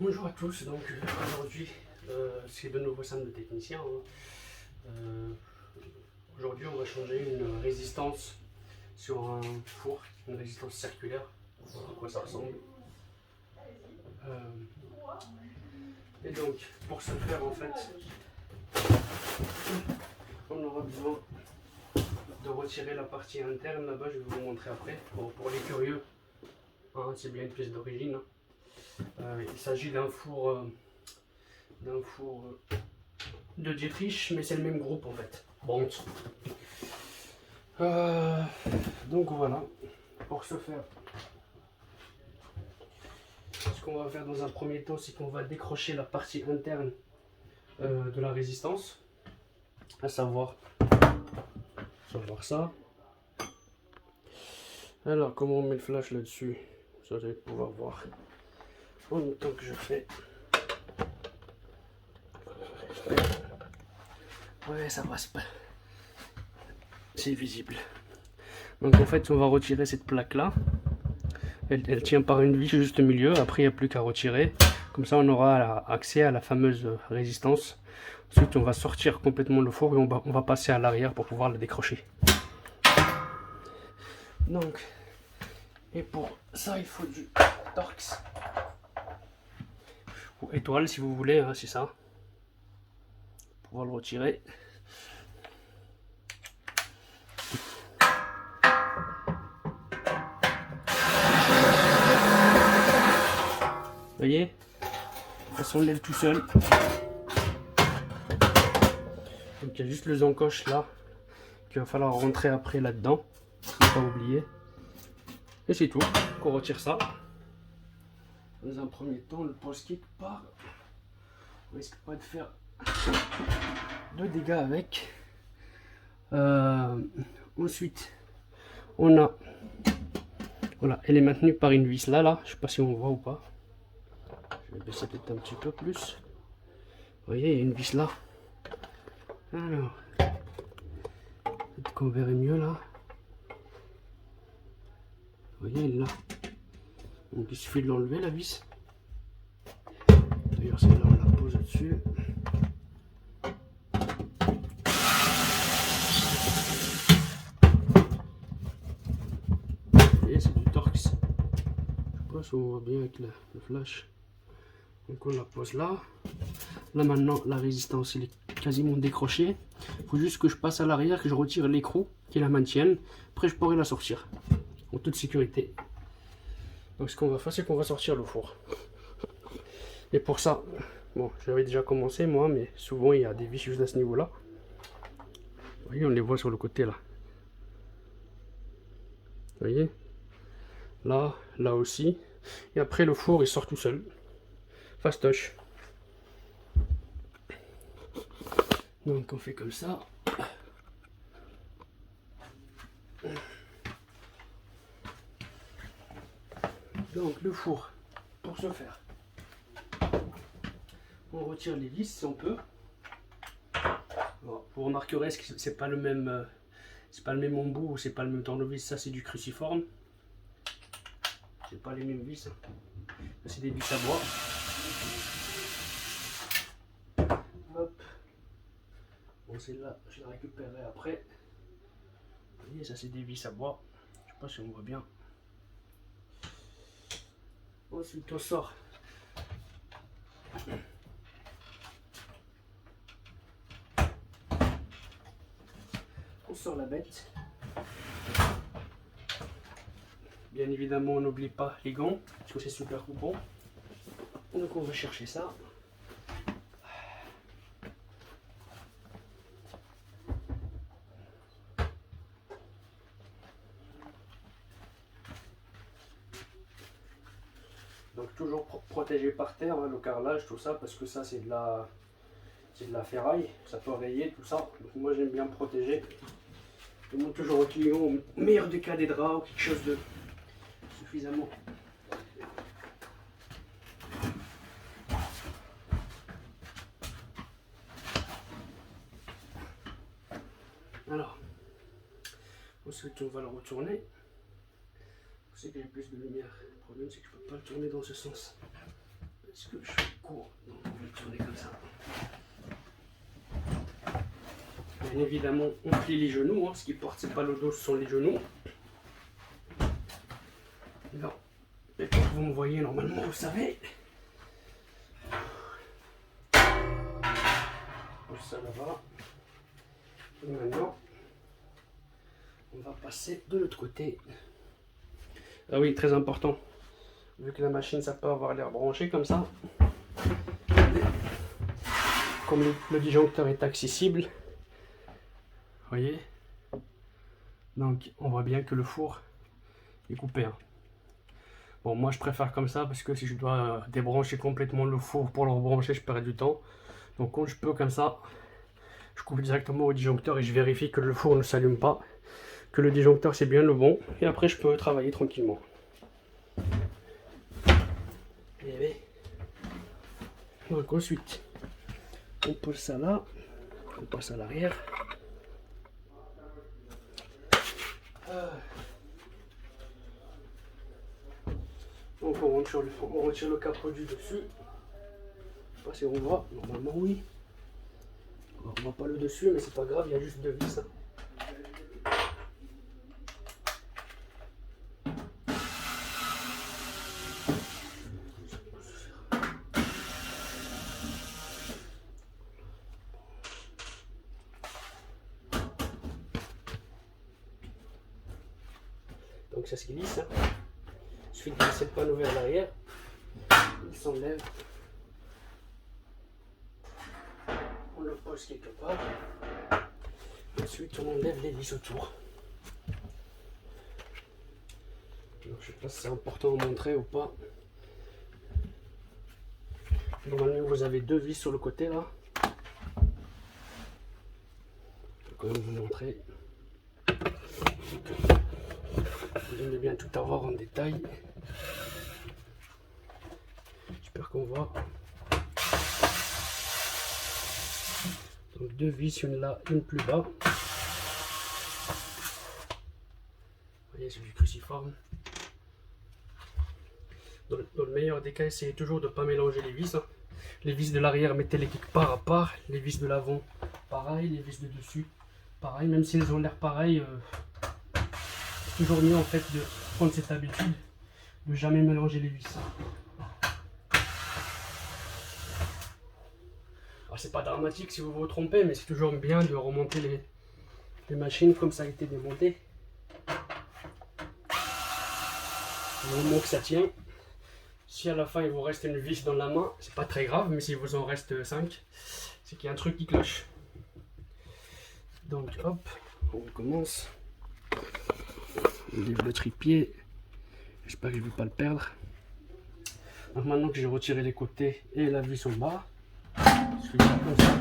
Bonjour à tous, donc aujourd'hui c'est de nouveau Sam le technicien. Aujourd'hui on va changer une résistance sur un four, une résistance circulaire, voilà à quoi ça ressemble. Et donc pour ce faire en fait, on aura besoin de retirer la partie interne là-bas, je vais vous montrer après. Bon, pour les curieux, hein, c'est bien une pièce d'origine. Il s'agit d'un four de Dietrich, mais c'est le même groupe en fait. Bon. Donc voilà, pour ce faire, ce qu'on va faire dans un premier temps, c'est qu'on va décrocher la partie interne de la résistance, à savoir ça. Alors, comment on met le flash là-dessus? Vous allez pouvoir voir en même temps que je fais. Ouais, ça passe pas. C'est visible. Donc en fait, on va retirer cette plaque là. Elle tient par une vis juste au milieu. Après, il n'y a plus qu'à retirer. Comme ça, on aura accès à la fameuse résistance. Ensuite, on va sortir complètement le four et on va passer à l'arrière pour pouvoir la décrocher. Donc, et pour ça, il faut du Torx. Ou étoile si vous voulez, hein, c'est ça. Pour pouvoir le retirer. Vous voyez, ça s'enlève tout seul. Donc il y a juste les encoches là qu'il va falloir rentrer après là-dedans. Ne pas oublier. Et c'est tout. On retire ça. Dans un premier temps, le pose kick part. On risque pas de faire de dégâts avec. Ensuite, on a. Voilà, elle est maintenue par une vis là. Je sais pas si on voit ou pas. Je vais baisser peut-être un petit peu plus. Vous voyez, il y a une vis là. Alors, peut-être qu'on verrait mieux là. Vous voyez, elle est là. Donc il suffit de l'enlever la vis. D'ailleurs, celle-là, on la pose dessus. Et c'est du Torx. Je sais pas si on voit bien avec le flash. Donc on la pose là. Là maintenant, la résistance elle est quasiment décrochée. Il faut juste que je passe à l'arrière, que je retire l'écrou qui la maintienne. Après, je pourrai la sortir en toute sécurité. Donc ce qu'on va faire, c'est qu'on va sortir le four. Et pour ça, bon, j'avais déjà commencé moi, mais souvent il y a des vis juste à ce niveau-là. Vous voyez, on les voit sur le côté là. Vous voyez, là, là aussi. Et après le four il sort tout seul. Fastoche. Donc on fait comme ça. Donc le four, pour ce faire, on retire les vis si on peut. Bon, vous remarquerez que c'est pas le même, embout, c'est pas le même tournevis. Ça c'est du cruciforme. C'est pas les mêmes vis. Ça c'est des vis à bois. Hop. Bon, celle-là, je la récupérerai après. Vous voyez, ça c'est des vis à bois. Je sais pas si on voit bien. Ensuite, on sort. On sort la bête. Bien évidemment, on n'oublie pas les gants, parce que c'est super coupant. Donc on va chercher ça. Donc toujours protégé par terre, hein, le carrelage, tout ça, parce que ça c'est de la ferraille, ça peut rayer, tout ça. Donc moi j'aime bien protéger. Je demande toujours aux clients, au meilleur des cas, des draps ou quelque chose de suffisamment. Alors, ensuite on va le retourner. Vous savez qu'il y a plus de lumière. Le problème c'est que je ne peux pas le tourner dans ce sens. Est-ce que je suis court? Donc on va le tourner comme ça. Bien évidemment, on plie les genoux. Ce qui porte, c'est pas le dos, ce sont les genoux. Là, et quand vous me voyez normalement, vous savez. Ça là-bas. Et maintenant, on va passer de l'autre côté. Ah oui, très important. Vu que la machine, ça peut avoir l'air branché comme ça. Comme le disjoncteur est accessible. Vous voyez. Donc, on voit bien que le four est coupé. Bon, moi, je préfère comme ça parce que si je dois débrancher complètement le four pour le rebrancher, je perds du temps. Donc, quand je peux comme ça, je coupe directement au disjoncteur et je vérifie que le four ne s'allume pas. Que le disjoncteur, c'est bien le bon. Et après, je peux travailler tranquillement. Et donc ensuite, on pose ça là, on passe à l'arrière. Donc on retire le capot du dessus. Je sais pas si on voit, normalement oui. Alors, on voit pas le dessus, mais c'est pas grave, il y a juste deux vis. Donc ça se glisse. Il suffit de glisser le panneau vers l'arrière. Il s'enlève. On le pose quelque part. Ensuite on enlève les vis autour. Donc, je ne sais pas si c'est important à montrer ou pas. Normalement vous avez deux vis sur le côté là. Je vais quand même vous montrer. Vous aimez bien tout avoir en détail. J'espère qu'on voit. Donc deux vis, une là, une plus bas. Vous voyez, c'est du cruciforme. Dans le meilleur des cas, essayez toujours de ne pas mélanger les vis. Les vis de l'arrière, mettez-les quelque part à part. Les vis de l'avant, pareil. Les vis de dessus, pareil. Même si elles ont l'air pareilles, c'est toujours mieux en fait de prendre cette habitude de jamais mélanger les vis. Alors c'est pas dramatique si vous vous trompez, mais c'est toujours bien de remonter les machines comme ça a été démonté. Du moment que ça tient. Si à la fin il vous reste une vis dans la main, c'est pas très grave, mais s'il vous en reste 5, c'est qu'il y a un truc qui cloche. Donc hop, on recommence. On lève le trépied. J'espère que je ne vais pas le perdre. Donc maintenant que j'ai retiré les côtés et la vis en bas, je fais ça comme ça.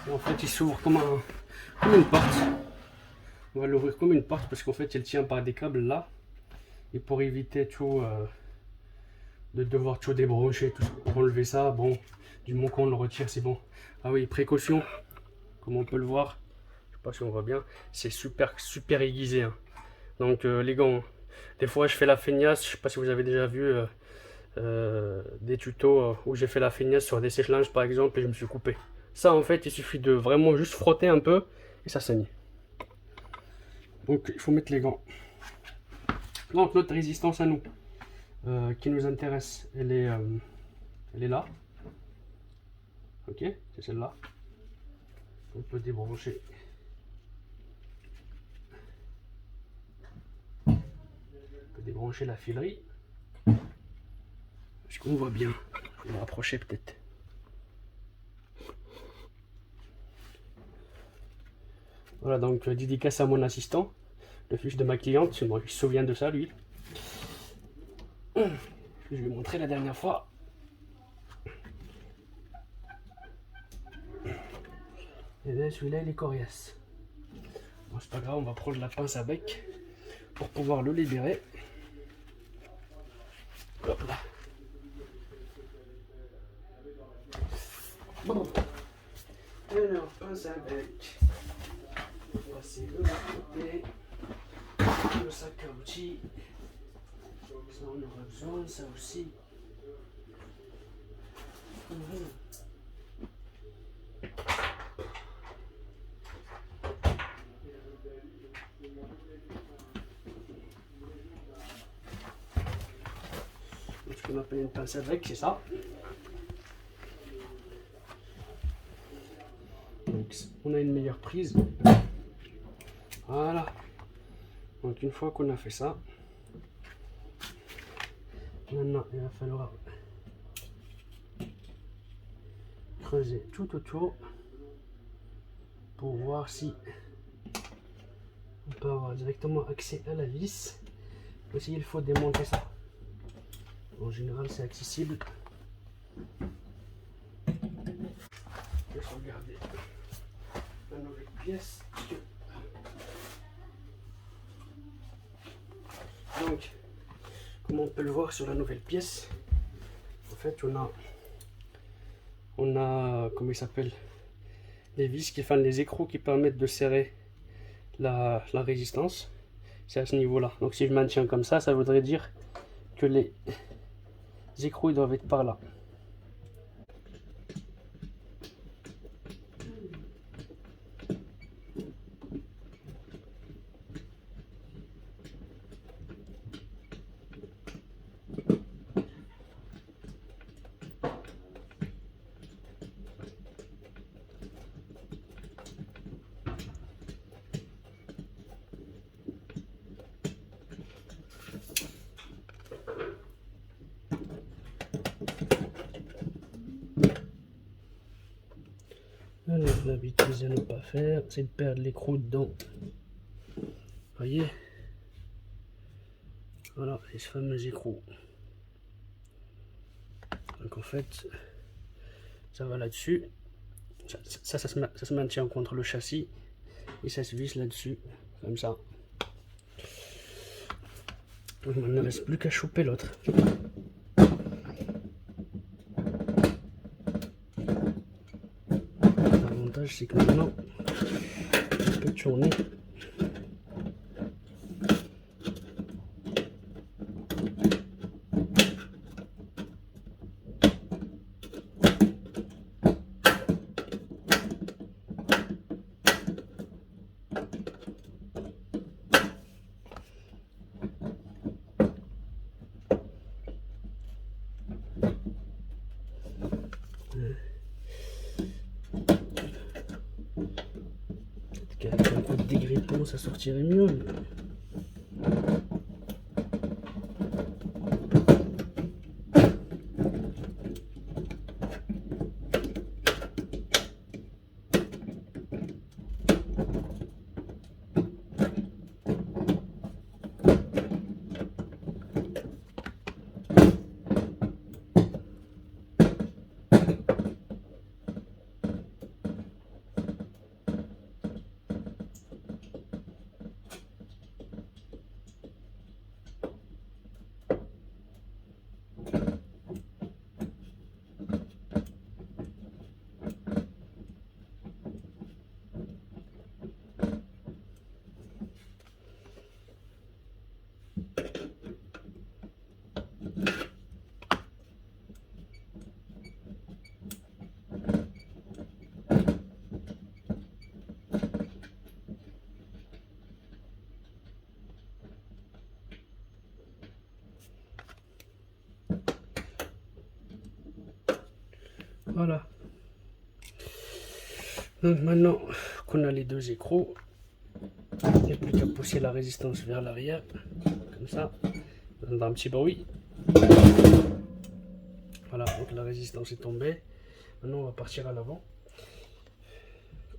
Et en fait il s'ouvre comme une porte. On va l'ouvrir comme une porte parce qu'en fait il tient par des câbles là. Et pour éviter tout de devoir tout débrancher, tout pour enlever ça, bon, du moment qu'on le retire, c'est bon. Ah oui, précaution, comme on peut le voir, je sais pas si on voit bien, c'est super aiguisé. Donc les gants, des fois je fais la feignasse, je sais pas si vous avez déjà vu des tutos où j'ai fait la feignasse sur des sèche-linges par exemple et je me suis coupé. Ça en fait, il suffit de vraiment juste frotter un peu et ça saigne. Donc il faut mettre les gants. Donc notre résistance à nous, qui nous intéresse, elle est là. Ok, c'est celle-là. On peut débrancher. On peut débrancher la filerie. Est-ce qu'on voit bien? Je vais me rapprocher peut-être. Voilà, donc dédicace à mon assistant, le fils de ma cliente, moi je me souviens de ça lui. Je lui ai montré la dernière fois. Et bien celui-là il est coriace. Bon, c'est pas grave, on va prendre la pince à bec pour pouvoir le libérer. Hop là. Bon. Alors, pince à bec. On va passer de l'autre côté. Le sac à outils. Ça on aura besoin, ça aussi. Ce qu'on appelle une pince avec, c'est ça. Donc, on a une meilleure prise. Voilà. Donc une fois qu'on a fait ça, maintenant il va falloir creuser tout autour pour voir si on peut avoir directement accès à la vis. Aussi il faut démonter ça. En général c'est accessible. Je vais regarder la nouvelle pièce. Donc, comme on peut le voir sur la nouvelle pièce, en fait on a comment il s'appelle, les vis qui font les écrous qui permettent de serrer la résistance. C'est à ce niveau là. Donc si je maintiens comme ça voudrait dire que les écrous ils doivent être par là. Alors, la bêtise à ne pas faire, c'est de perdre l'écrou dedans. Voyez, voilà les fameux écrous. Donc en fait, ça va là-dessus. Ça se maintient contre le châssis et ça se visse là-dessus, comme ça. Donc maintenant, il ne reste plus qu'à choper l'autre. L'avantage, c'est que maintenant, on peut tourner. Peut-être qu'avec un coup de dégrippement, ça sortirait mieux. Voilà. Donc maintenant qu'on a les deux écrous, il n'y a plus qu'à pousser la résistance vers l'arrière, comme ça, ça donne un petit bruit. Voilà, donc la résistance est tombée. Maintenant on va partir à l'avant.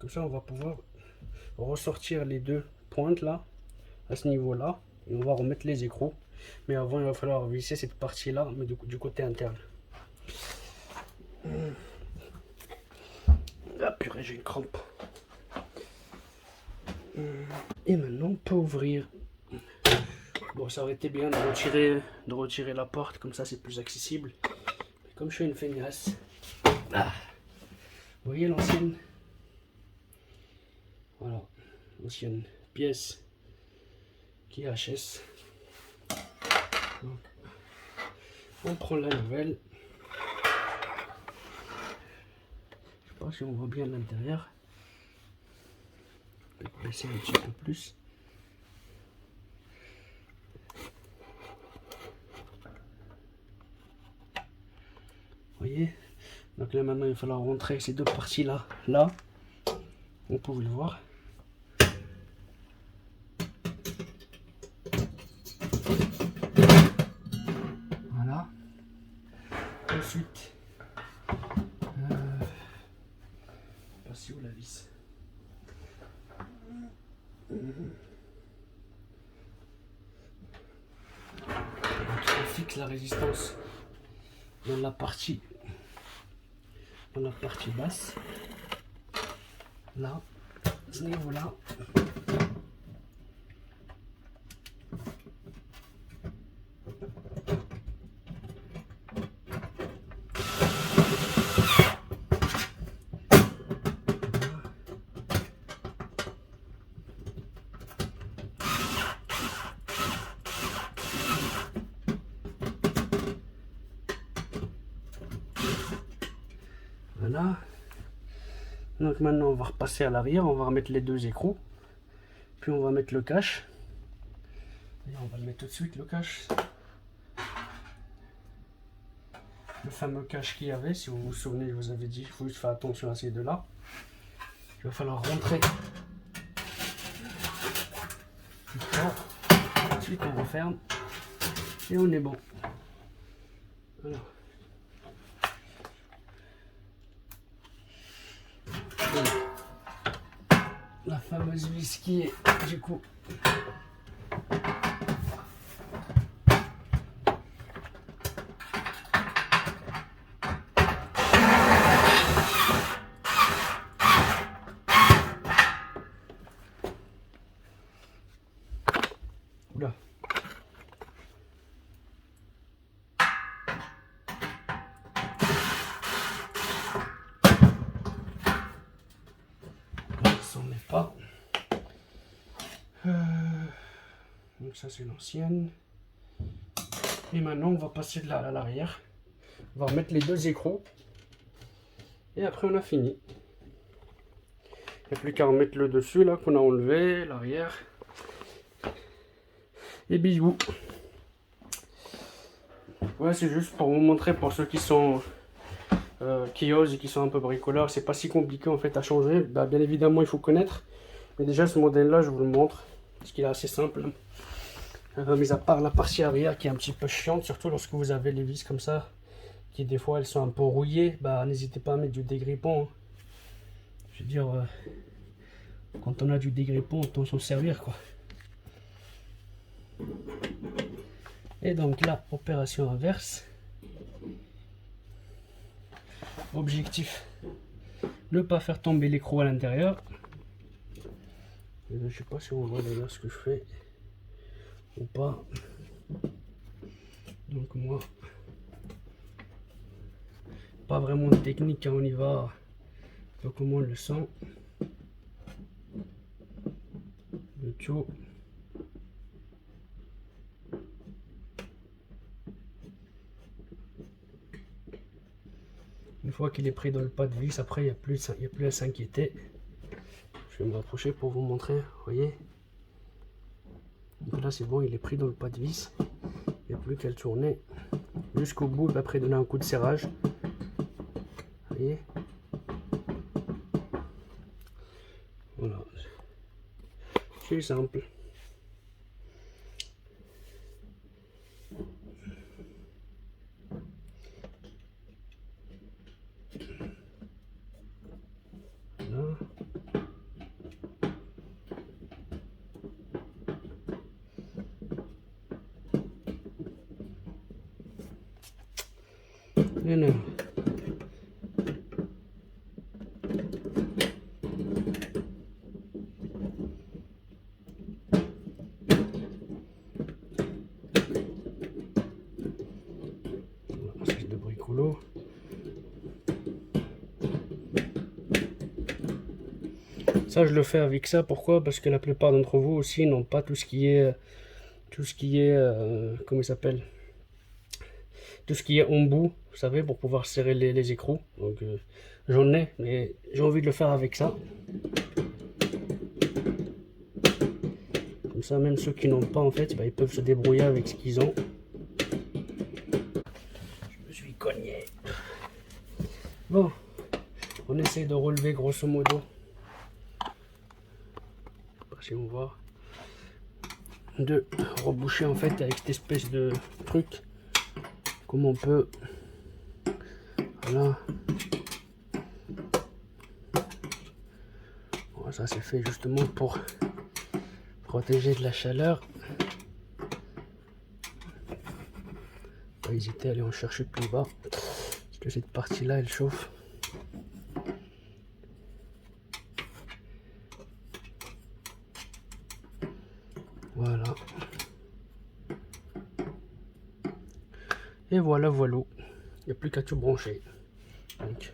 Comme ça on va pouvoir ressortir les deux pointes là, à ce niveau là, et on va remettre les écrous. Mais avant il va falloir visser cette partie là, mais du côté interne. Ah purée, j'ai une crampe. Et maintenant on peut ouvrir. Bon, ça aurait été bien de retirer la porte, comme ça c'est plus accessible. Mais comme je suis une feignasse. Ah, vous voyez l'ancienne? Voilà, l'ancienne pièce qui est HS. Donc, on prend la nouvelle. pas si on voit bien l'intérieur. Je vais presser un petit peu plus. Vous voyez? Donc là maintenant il va falloir rentrer ces deux parties là. Là, vous pouvez le voir. Voilà. Ensuite, passer où la vis? On fixe la résistance dans la partie basse, là, à ce niveau là. Voilà. Donc maintenant on va repasser à l'arrière, on va remettre les deux écrous, puis on va mettre le cache. Et on va le mettre tout de suite, le cache. Le fameux cache qu'il y avait, si vous vous souvenez, je vous avais dit, il faut juste faire attention à ces deux là. Il va falloir rentrer. Ensuite on referme et on est bon. Voilà. La fameuse vis qui est du coup oula. Ça n'en est pas. Donc ça c'est l'ancienne. Et maintenant on va passer de là à l'arrière. On va remettre les deux écrous. Et après on a fini. Il n'y a plus qu'à remettre le dessus là qu'on a enlevé, l'arrière. Et bisous. Ouais, c'est juste pour vous montrer, pour ceux qui sont qui osent et qui sont un peu bricoleurs, c'est pas si compliqué en fait à changer. Bah, bien évidemment il faut connaître. Mais déjà ce modèle là je vous le montre. Parce qu'il est assez simple. Mis à part la partie arrière qui est un petit peu chiante, surtout lorsque vous avez les vis comme ça, qui des fois elles sont un peu rouillées, bah n'hésitez pas à mettre du dégrippant. Hein. Je veux dire, quand on a du dégrippant, autant s'en servir quoi. Et donc là, opération inverse. Objectif, ne pas faire tomber l'écrou à l'intérieur. Je sais pas si on voit d'ailleurs ce que je fais ou pas. Donc moi, pas vraiment de technique, hein, on y va comme on le sent. Le tuyau. Une fois qu'il est pris dans le pas de vis, après il n'y a plus à s'inquiéter. Je vais me rapprocher pour vous montrer, vous voyez. Donc là c'est bon, il est pris dans le pas de vis. Il n'y a plus qu'à le tourner jusqu'au bout, et après donner un coup de serrage. Vous voyez. Voilà. C'est simple. Là. Et là. De bricolo. Ça je le fais avec ça, pourquoi? Parce que la plupart d'entre vous aussi n'ont pas tout ce qui est comment il s'appelle, tout ce qui est embout, vous savez, pour pouvoir serrer les écrous. Donc J'en ai, mais j'ai envie de le faire avec ça. Comme ça, même ceux qui n'ont pas, en fait, bah, ils peuvent se débrouiller avec ce qu'ils ont. Je me suis cogné. Bon, on essaie de relever grosso modo. Je sais pas si on voit. De reboucher en fait avec cette espèce de truc. Comme on peut. Voilà. Bon, ça c'est fait justement pour protéger de la chaleur. Pas hésiter à aller en chercher plus bas. Parce que cette partie là elle chauffe. Voilà. Et voilà, voilà. Il n'y a plus qu'à tout brancher. Donc,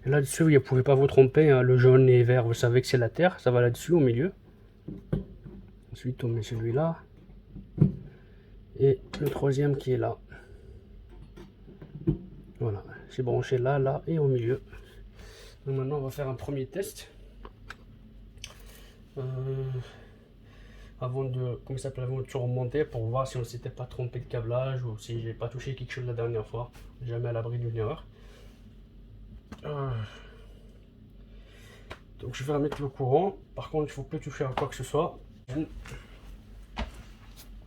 là-dessus, vous ne pouvez pas vous tromper. Hein, le jaune et vert, vous savez que c'est la terre. Ça va là-dessus, au milieu. Ensuite, on met celui-là. Et le troisième qui est là. Voilà. C'est branché là, là et au milieu. Donc maintenant, on va faire un premier test. Avant de, comment ça s'appelle, avant de remonter pour voir si on ne s'était pas trompé de câblage ou si j'ai pas touché quelque chose la dernière fois. Jamais à l'abri d'une erreur. Donc je vais remettre le courant. Par contre, il faut plus toucher à quoi que ce soit.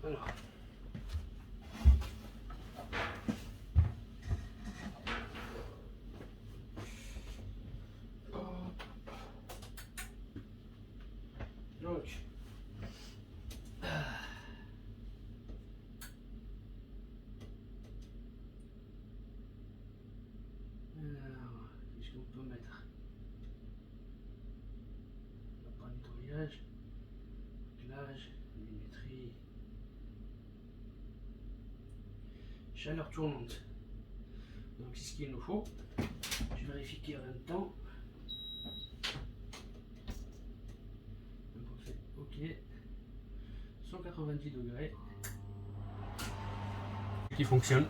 Voilà. Donc qu'est-ce qu'on peut mettre? La panne nettoyage, réglage, millimétrie, chaleur tournante. Donc c'est ce qu'il nous faut. Je vérifie qu'il y a en même temps. Ok. 190 degrés. Qui fonctionne.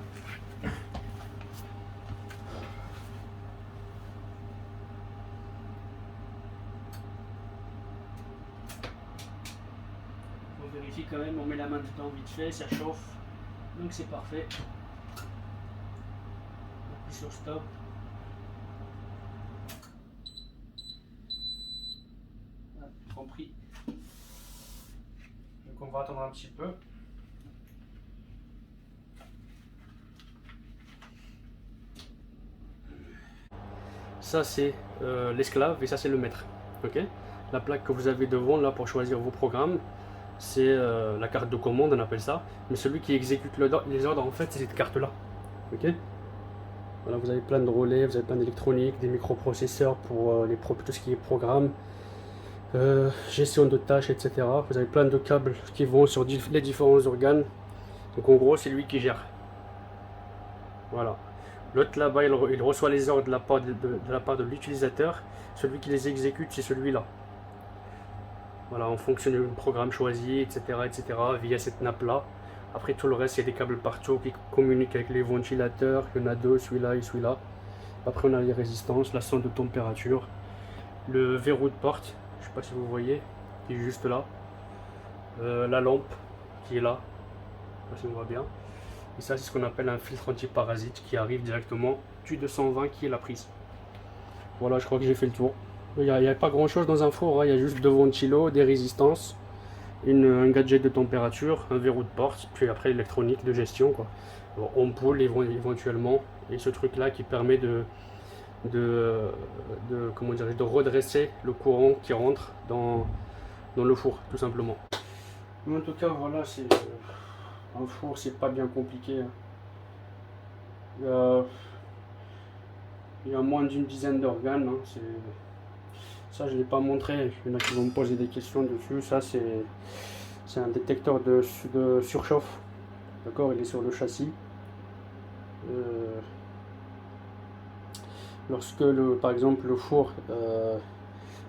On vérifie quand même, on met la main dedans vite fait, ça chauffe. Donc c'est parfait. On appuie sur stop. Compris. Donc on va attendre un petit peu. Ça c'est l'esclave et ça c'est le maître. Ok. La plaque que vous avez devant là pour choisir vos programmes, c'est la carte de commande, on appelle ça. Mais celui qui exécute les ordres en fait c'est cette carte là. Ok. Voilà, vous avez plein de relais, vous avez plein d'électronique, des microprocesseurs pour tout ce qui est programme. Gestion de tâches, etc. Vous avez plein de câbles qui vont sur les différents organes. Donc en gros, c'est lui qui gère. Voilà. L'autre là-bas, il reçoit les ordres de la part de l'utilisateur. Celui qui les exécute, c'est celui-là. Voilà, en fonction du programme choisi, etc., etc., via cette nappe-là. Après, tout le reste, il y a des câbles partout qui communiquent avec les ventilateurs. Il y en a deux, celui-là et celui-là. Après, on a les résistances, la sonde de température, le verrou de porte. Je sais pas si vous voyez, qui est juste là. La lampe qui est là. Je sais pas si on voit bien. Et ça, c'est ce qu'on appelle un filtre antiparasite qui arrive directement du 220 qui est la prise. Voilà, je crois que j'ai fait le tour. Il n'y a pas grand chose dans un four, hein. Il y a juste deux ventilos, des résistances, un gadget de température, un verrou de porte, puis après l'électronique de gestion, quoi. Bon, ampoule éventuellement, et ce truc là qui permet comment dire, de redresser le courant qui rentre dans le four, tout simplement. Mais en tout cas, voilà, c'est un four, c'est pas bien compliqué. Il y a moins d'une dizaine d'organes. Hein, ça, je ne l'ai pas montré. Il y en a qui vont me poser des questions dessus. Ça, c'est un détecteur de surchauffe. D'accord, il est sur le châssis. Lorsque, par exemple, le four,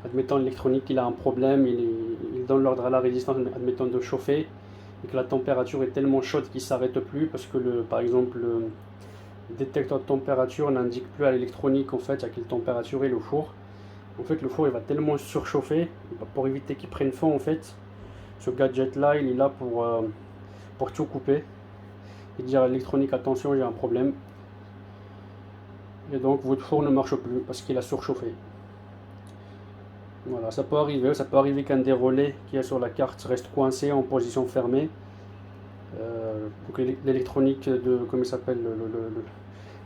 admettant l'électronique, il a un problème, il donne l'ordre à la résistance, admettant de chauffer, et que la température est tellement chaude qu'il ne s'arrête plus, parce que, par exemple, Le détecteur de température n'indique plus à l'électronique en fait à quelle température est le four. En fait, le four il va tellement surchauffer, pour éviter qu'il prenne fond en fait. Ce gadget là, il est là pour tout couper et dire à l'électronique attention, j'ai un problème. Et donc votre four ne marche plus parce qu'il a surchauffé. Voilà, ça peut arriver qu'un des relais qui est sur la carte reste coincé en position fermée. Donc l'électronique comment il s'appelle,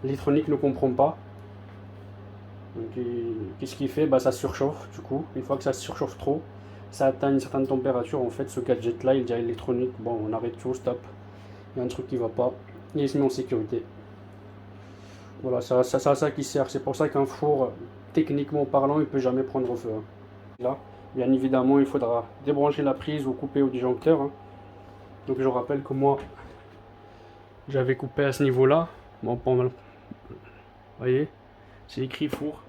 l'électronique ne comprend pas. Donc qu'est-ce qu'il fait? Bah, ça surchauffe du coup. Une fois que ça surchauffe trop, ça atteint une certaine température. En fait, ce gadget là, il dit à l'électronique bon, on arrête tout, stop. Il y a un truc qui va pas. Et il se met en sécurité. Voilà, c'est à ça qui sert. C'est pour ça qu'un four, techniquement parlant, il peut jamais prendre feu. Là, bien évidemment, il faudra débrancher la prise ou couper au disjoncteur. Hein. Donc je rappelle que moi, j'avais coupé à ce niveau-là. Bon, pas mal. Vous voyez, c'est écrit four.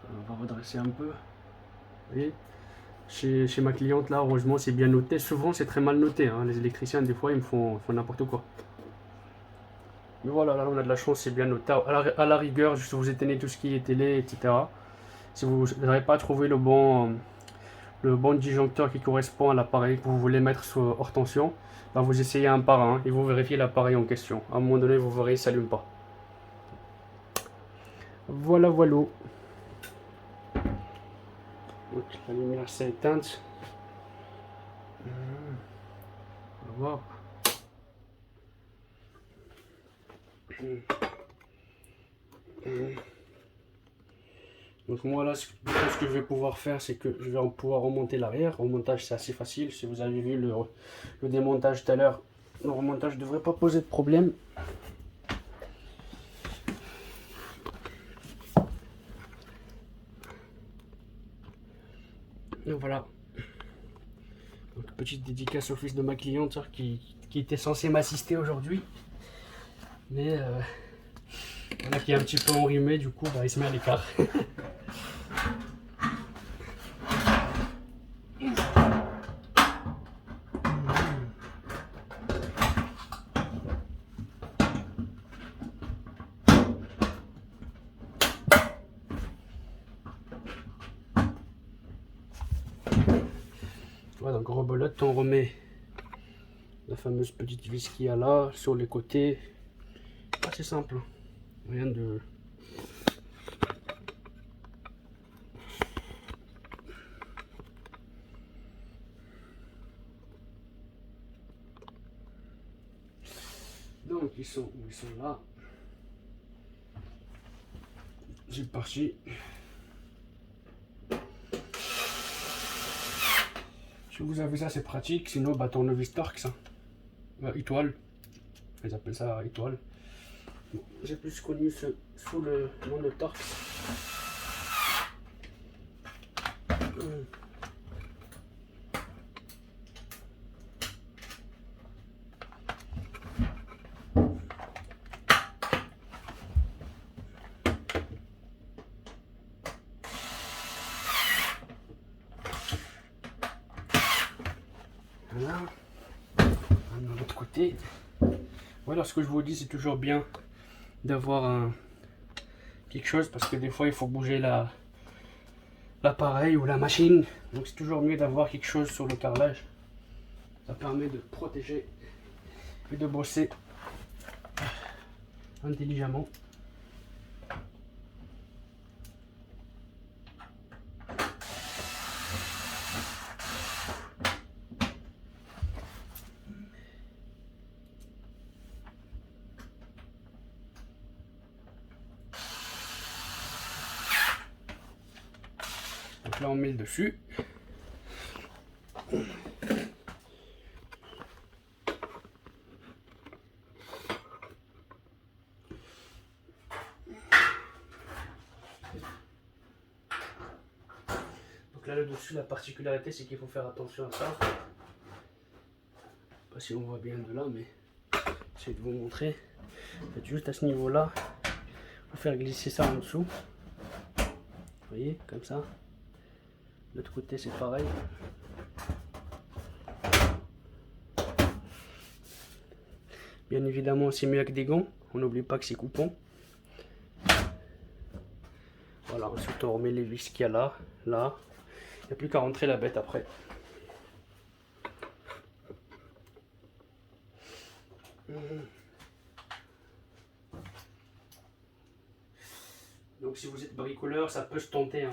On va redresser un peu. Vous voyez, chez ma cliente là, heureusement, c'est bien noté. Souvent, c'est très mal noté. Hein. Les électriciens, des fois, ils me font n'importe quoi. Mais voilà, là, on a de la chance, c'est bien noté. À la rigueur, juste vous éteignez tout ce qui est télé, etc. Si vous n'arrivez pas à trouver le bon disjoncteur qui correspond à l'appareil que vous voulez mettre hors tension, ben vous essayez un par un et vous vérifiez l'appareil en question. À un moment donné, vous verrez, il ne s'allume pas. Voilà, voilà. Donc, la lumière s'est éteinte. On va voir. Donc moi là, ce que je vais pouvoir faire, c'est que je vais pouvoir remonter l'arrière. Le remontage, c'est assez facile. Si vous avez vu le démontage tout à l'heure, le remontage ne devrait pas poser de problème. Et voilà. Donc, petite dédicace au fils de ma cliente qui était censé m'assister aujourd'hui. Mais voilà, qui est un petit peu enrhumé, du coup bah, il se met à l'écart. Voilà, donc rebelote, on remet la fameuse petite vis qu'il y a là, sur les côtés. Assez simple, rien de... Donc ils sont là. C'est parti. Si vous avez ça, c'est pratique. Sinon, bah, tournevis Torx, hein. Étoile. Ils appellent ça étoile. Bon, j'ai plus connu sous le nom de Torx. Voilà. De l'autre côté. Voilà, ce que je vous dis, c'est toujours bien d'avoir quelque chose parce que des fois il faut bouger l'appareil ou la machine. Donc c'est toujours mieux d'avoir quelque chose sur le carrelage. Ça permet de protéger et de bosser intelligemment. Donc là on met le dessus. Donc là le dessus, la particularité c'est qu'il faut faire attention à ça. Je sais pas si on voit bien de là, mais j'essaie de vous montrer. Faites juste à ce niveau là, vous faire glisser ça en dessous. Vous voyez, comme ça. De l'autre côté c'est pareil. Bien évidemment, c'est mieux avec des gants. On n'oublie pas que c'est coupant. Voilà, ensuite on remet les vis qu'il y a là. Il n'y a plus qu'à rentrer la bête après. Donc si vous êtes bricoleur, ça peut se tenter. Hein.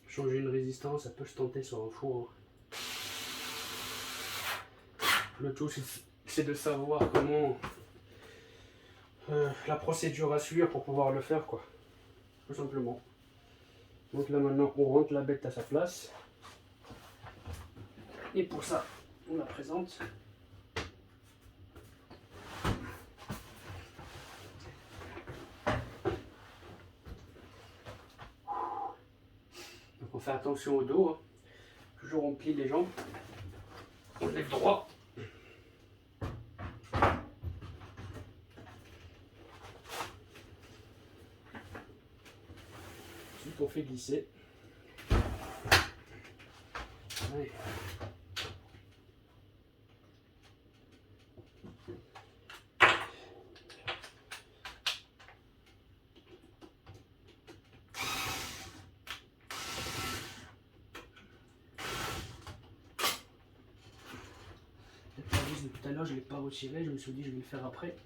Changer une résistance, ça peut se tenter sur un four. Le tout, c'est de savoir comment la procédure à suivre pour pouvoir le faire, quoi. Tout simplement. Donc là maintenant, on rentre la bête à sa place. Et pour ça, on la présente. Donc on fait attention au dos. Hein. Toujours on plie les jambes. On lève droit. Ensuite on fait glisser. Allez. La vis de tout à l'heure, je ne l'ai pas retiré, je me suis dit je vais le faire après.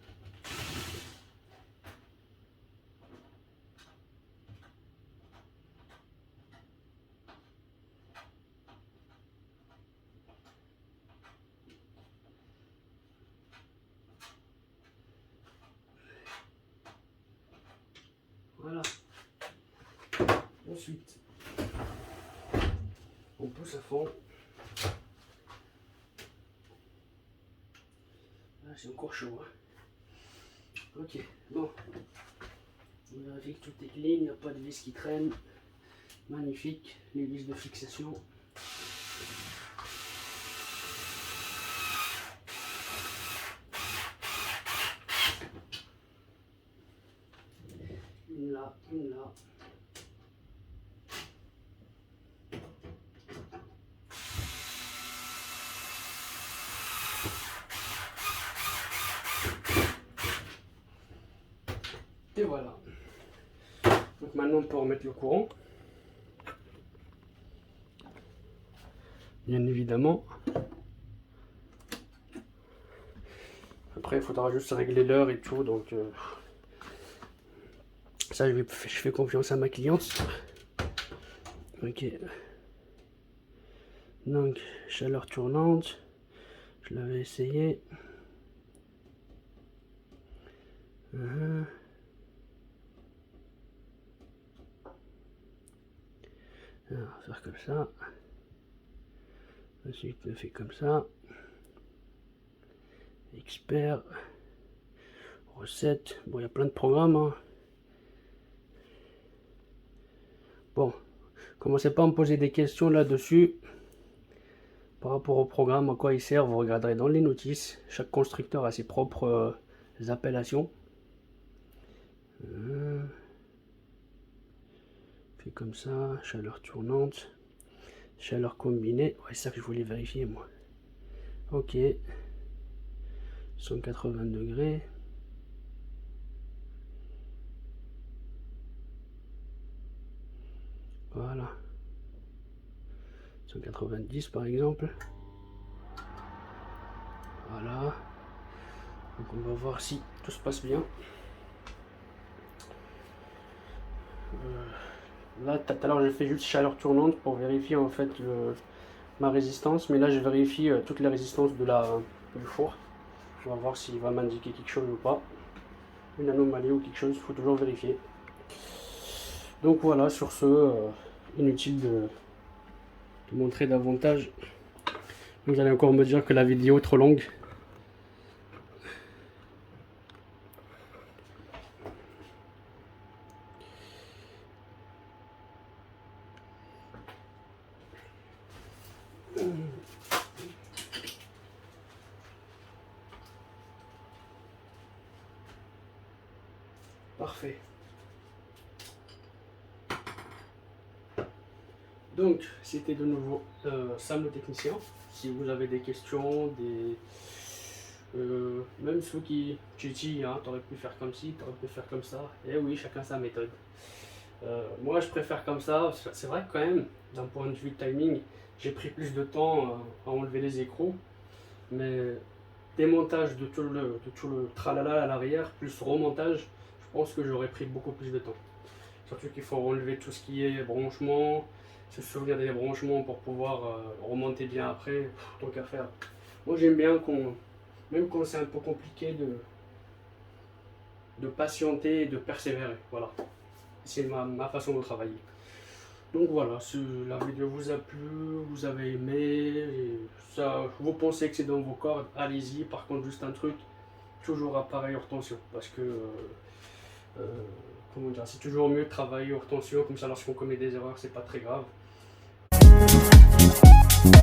Voilà. Ensuite, on pousse à fond. Ah, c'est encore chaud. Hein. Ok, bon. On vérifie que tout est clean, il n'y a pas de vis qui traînent. Magnifique, les vis de fixation. Une là, une là. Et voilà. Donc maintenant on peut remettre le courant. Bien évidemment. Après il faudra juste régler l'heure et tout. Donc ça je fais confiance à ma cliente. Ok. Donc chaleur tournante. Je l'avais essayé. Alors, on va faire comme ça. Ensuite, on fait comme ça. Expert. Recette. Bon, il y a plein de programmes. Hein. Bon, commencez pas à me poser des questions là-dessus. Par rapport au programme, à quoi il sert, vous regarderez dans les notices. Chaque constructeur a ses propres appellations. Fait comme ça, chaleur tournante, chaleur combinée. Ouais, c'est ça que je voulais vérifier moi. Ok. 180 degrés. Voilà. 190 par exemple. Voilà. Donc on va voir si tout se passe bien. Là, tout à l'heure, j'ai fait juste chaleur tournante pour vérifier en fait ma résistance. Mais là, je vérifie toutes les résistances du four. On va voir s'il va m'indiquer quelque chose ou pas. Une anomalie ou quelque chose, il faut toujours vérifier. Donc voilà, sur ce, inutile de montrer davantage. Vous allez encore me dire que la vidéo est trop longue. Parfait. Donc, c'était de nouveau Sam le technicien. si vous avez des questions, même ceux qui disent, hein, t'aurais pu faire comme ci, t'aurais pu faire comme ça. Et oui, chacun sa méthode. Moi, je préfère comme ça. C'est vrai que quand même, d'un point de vue timing, j'ai pris plus de temps à enlever les écrous. Mais démontage de tout le tralala à l'arrière, plus remontage, je pense que j'aurais pris beaucoup plus de temps. Surtout qu'il faut enlever tout ce qui est branchement, se souvenir des branchements pour pouvoir remonter bien après, tant qu'à faire. Moi j'aime bien même quand c'est un peu compliqué, de patienter et de persévérer. Voilà, c'est ma façon de travailler. Donc voilà, si la vidéo vous a plu, vous avez aimé, et ça, vous pensez que c'est dans vos cordes, allez-y. Par contre, juste un truc, toujours appareil hors tension, parce que comment dire, c'est toujours mieux de travailler hors tension, comme ça lorsqu'on commet des erreurs, c'est pas très grave.